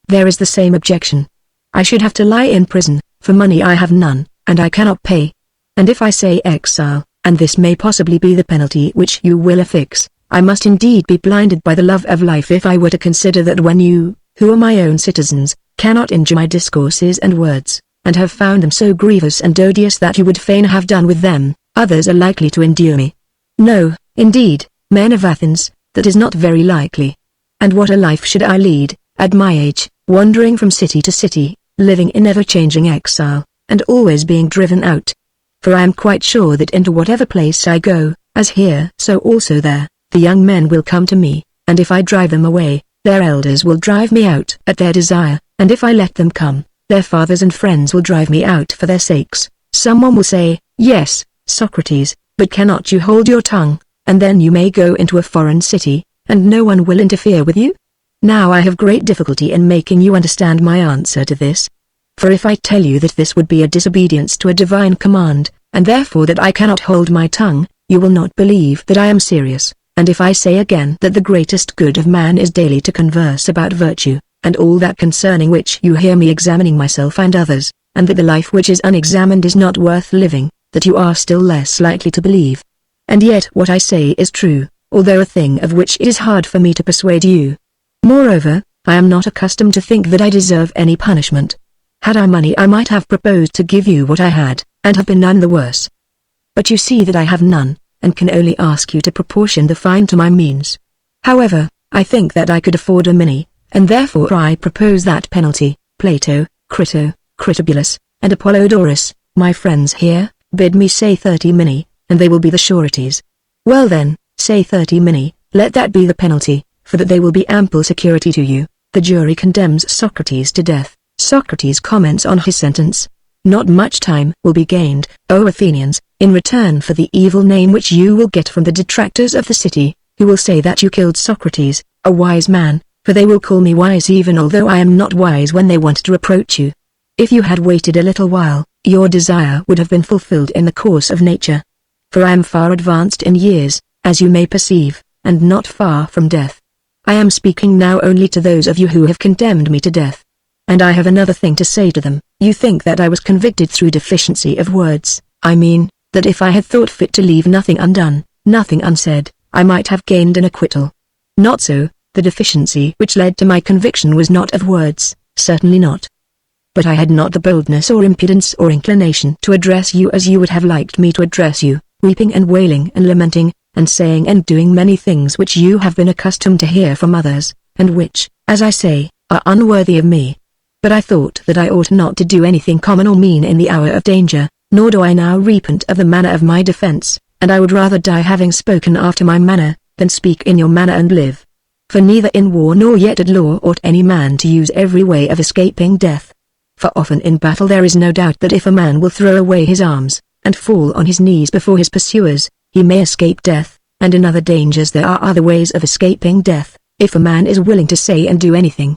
A: There is the same objection. I should have to lie in prison, for money I have none, and I cannot pay. And if I say exile, and this may possibly be the penalty which you will affix, I must indeed be blinded by the love of life if I were to consider that when you, who are my own citizens, cannot endure my discourses and words, and have found them so grievous and odious that you would fain have done with them, others are likely to endure me. No, indeed, men of Athens, that is not very likely. And what a life should I lead, at my age, wandering from city to city, living in ever-changing exile, and always being driven out. For I am quite sure that into whatever place I go, as here so also there, the young men will come to me, and if I drive them away, their elders will drive me out at their desire, and if I let them come, their fathers and friends will drive me out for their sakes. Someone will say, "Yes, Socrates, but cannot you hold your tongue, and then you may go into a foreign city, and no one will interfere with you?" Now I have great difficulty in making you understand my answer to this. For if I tell you that this would be a disobedience to a divine command, and therefore that I cannot hold my tongue, you will not believe that I am serious. And if I say again that the greatest good of man is daily to converse about virtue, and all that concerning which you hear me examining myself and others, and that the life which is unexamined is not worth living, that you are still less likely to believe. And yet what I say is true, although a thing of which it is hard for me to persuade you. Moreover, I am not accustomed to think that I deserve any punishment. Had I money I might have proposed to give you what I had, and have been none the worse. But you see that I have none, and can only ask you to proportion the fine to my means. However, I think that I could afford a many, and therefore I propose that penalty. Plato, Crito, Critobulus, and Apollodorus, my friends here, bid me say 30 minae, and they will be the sureties. Well then, say 30 minae, let that be the penalty, for that they will be ample security to you. The jury condemns Socrates to death. Socrates comments on his sentence. Not much time will be gained, O Athenians, in return for the evil name which you will get from the detractors of the city, who will say that you killed Socrates, a wise man, for they will call me wise even although I am not wise when they want to reproach you. If you had waited a little while, your desire would have been fulfilled in the course of nature. For I am far advanced in years, as you may perceive, and not far from death. I am speaking now only to those of you who have condemned me to death. And I have another thing to say to them. You think that I was convicted through deficiency of words. I mean, that if I had thought fit to leave nothing undone, nothing unsaid, I might have gained an acquittal. Not so, the deficiency which led to my conviction was not of words, certainly not. But I had not the boldness or impudence or inclination to address you as you would have liked me to address you, weeping and wailing and lamenting, and saying and doing many things which you have been accustomed to hear from others, and which, as I say, are unworthy of me. But I thought that I ought not to do anything common or mean in the hour of danger, nor do I now repent of the manner of my defense, and I would rather die having spoken after my manner, than speak in your manner and live. For neither in war nor yet at law ought any man to use every way of escaping death. For often in battle there is no doubt that if a man will throw away his arms, and fall on his knees before his pursuers, he may escape death, and in other dangers there are other ways of escaping death, if a man is willing to say and do anything.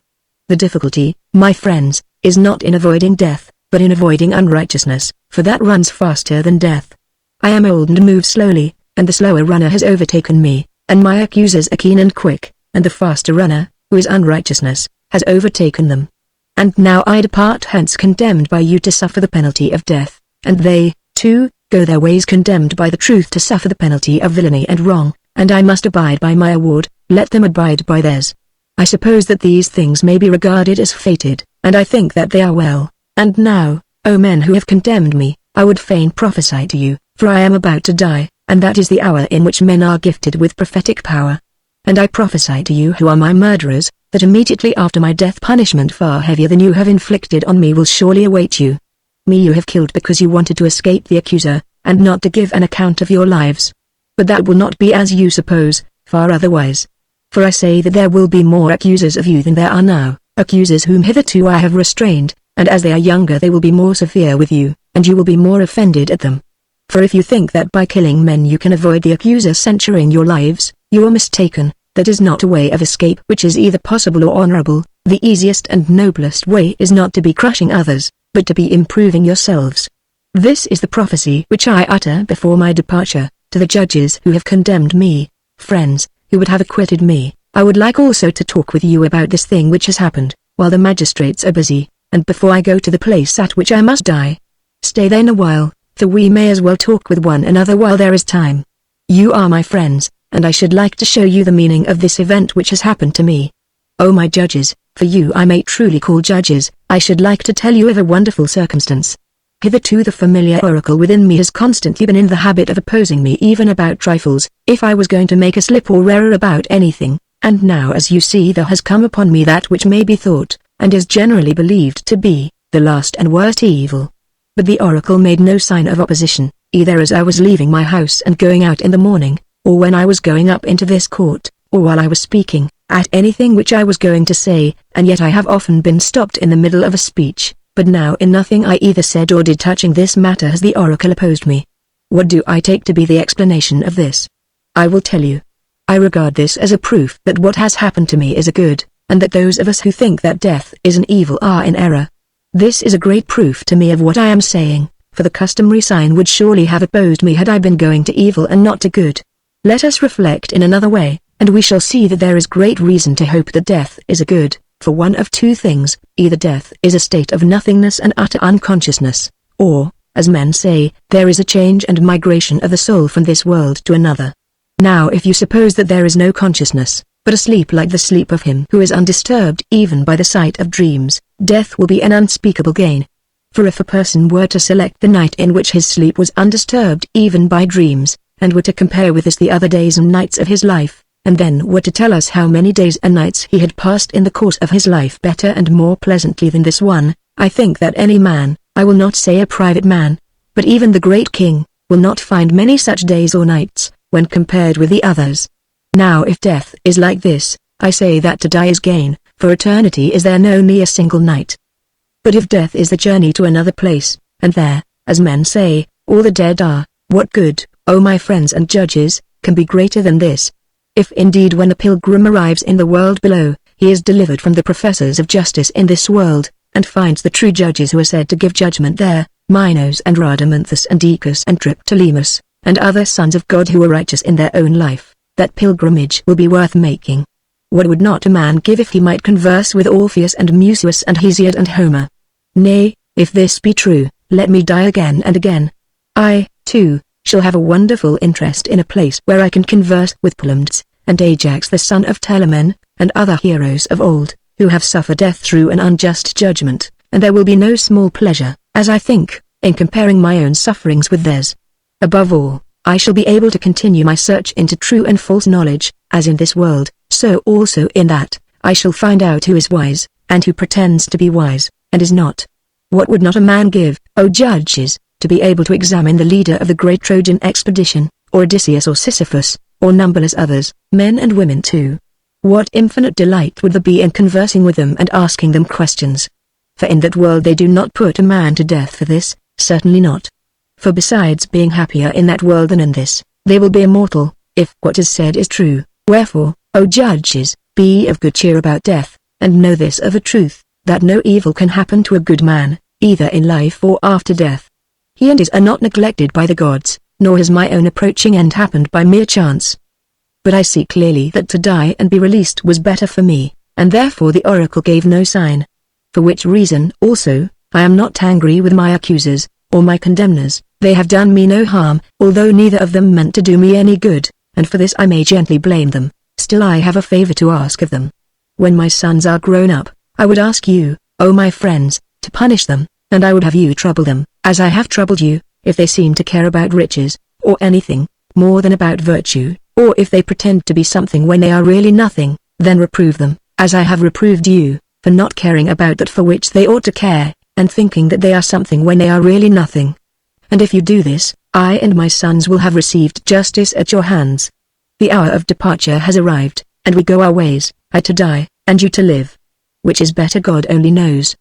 A: The difficulty, my friends, is not in avoiding death, but in avoiding unrighteousness, for that runs faster than death. I am old and move slowly, and the slower runner has overtaken me, and my accusers are keen and quick, and the faster runner, who is unrighteousness, has overtaken them. And now I depart hence condemned by you to suffer the penalty of death, and they, too, go their ways condemned by the truth to suffer the penalty of villainy and wrong, and I must abide by my award, let them abide by theirs. I suppose that these things may be regarded as fated, and I think that they are well. And now, O men who have condemned me, I would fain prophesy to you, for I am about to die, and that is the hour in which men are gifted with prophetic power. And I prophesy to you who are my murderers, that immediately after my death punishment far heavier than you have inflicted on me will surely await you. Me you have killed because you wanted to escape the accuser, and not to give an account of your lives. But that will not be as you suppose, far otherwise. For I say that there will be more accusers of you than there are now, accusers whom hitherto I have restrained, and as they are younger they will be more severe with you, and you will be more offended at them. For if you think that by killing men you can avoid the accuser censuring your lives, you are mistaken. That is not a way of escape which is either possible or honorable. The easiest and noblest way is not to be crushing others, but to be improving yourselves. This is the prophecy which I utter before my departure, to the judges who have condemned me. Friends, who would have acquitted me, I would like also to talk with you about this thing which has happened, while the magistrates are busy, and before I go to the place at which I must die. Stay then a while, for we may as well talk with one another while there is time. You are my friends, and I should like to show you the meaning of this event which has happened to me. O my judges, for you I may truly call judges, I should like to tell you of a wonderful circumstance. Hitherto the familiar oracle within me has constantly been in the habit of opposing me even about trifles, if I was going to make a slip or error about anything, and now as you see there has come upon me that which may be thought, and is generally believed to be, the last and worst evil. But the oracle made no sign of opposition, either as I was leaving my house and going out in the morning, or when I was going up into this court, or while I was speaking, at anything which I was going to say, and yet I have often been stopped in the middle of a speech. But now in nothing I either said or did touching this matter has the oracle opposed me. What do I take to be the explanation of this? I will tell you. I regard this as a proof that what has happened to me is a good, and that those of us who think that death is an evil are in error. This is a great proof to me of what I am saying, for the customary sign would surely have opposed me had I been going to evil and not to good. Let us reflect in another way, and we shall see that there is great reason to hope that death is a good. For one of two things, either death is a state of nothingness and utter unconsciousness, or, as men say, there is a change and migration of the soul from this world to another. Now if you suppose that there is no consciousness, but a sleep like the sleep of him who is undisturbed even by the sight of dreams, death will be an unspeakable gain. For if a person were to select the night in which his sleep was undisturbed even by dreams, and were to compare with this the other days and nights of his life, and then were to tell us how many days and nights he had passed in the course of his life better and more pleasantly than this one, I think that any man, I will not say a private man, but even the great king, will not find many such days or nights, when compared with the others. Now if death is like this, I say that to die is gain, for eternity is there no a single night. But if death is the journey to another place, and there, as men say, all the dead are, what good, O my friends and judges, can be greater than this? If indeed when a pilgrim arrives in the world below, he is delivered from the professors of justice in this world, and finds the true judges who are said to give judgment there, Minos and Rhadamanthus and Decus and Triptolemus, and other sons of God who are righteous in their own life, that pilgrimage will be worth making. What would not a man give if he might converse with Orpheus and Musaeus and Hesiod and Homer? Nay, if this be true, let me die again and again. I, too, shall have a wonderful interest in a place where I can converse with Palamedes, and Ajax the son of Telamon, and other heroes of old, who have suffered death through an unjust judgment, and there will be no small pleasure, as I think, in comparing my own sufferings with theirs. Above all, I shall be able to continue my search into true and false knowledge, as in this world, so also in that, I shall find out who is wise, and who pretends to be wise, and is not. What would not a man give, O judges, to be able to examine the leader of the great Trojan expedition, or Odysseus or Sisyphus, or numberless others, men and women too? What infinite delight would there be in conversing with them and asking them questions? For in that world they do not put a man to death for this, certainly not. For besides being happier in that world than in this, they will be immortal, if what is said is true. Wherefore, O judges, be of good cheer about death, and know this of a truth, that no evil can happen to a good man, either in life or after death. He and his are not neglected by the gods, nor has my own approaching end happened by mere chance. But I see clearly that to die and be released was better for me, and therefore the oracle gave no sign. For which reason, also, I am not angry with my accusers, or my condemners. They have done me no harm, although neither of them meant to do me any good, and for this I may gently blame them. Still I have a favor to ask of them. When my sons are grown up, I would ask you, O my friends, to punish them, and I would have you trouble them, as I have troubled you, if they seem to care about riches, or anything, more than about virtue, or if they pretend to be something when they are really nothing, then reprove them, as I have reproved you, for not caring about that for which they ought to care, and thinking that they are something when they are really nothing. And if you do this, I and my sons will have received justice at your hands. The hour of departure has arrived, and we go our ways, I to die, and you to live. Which is better God only knows.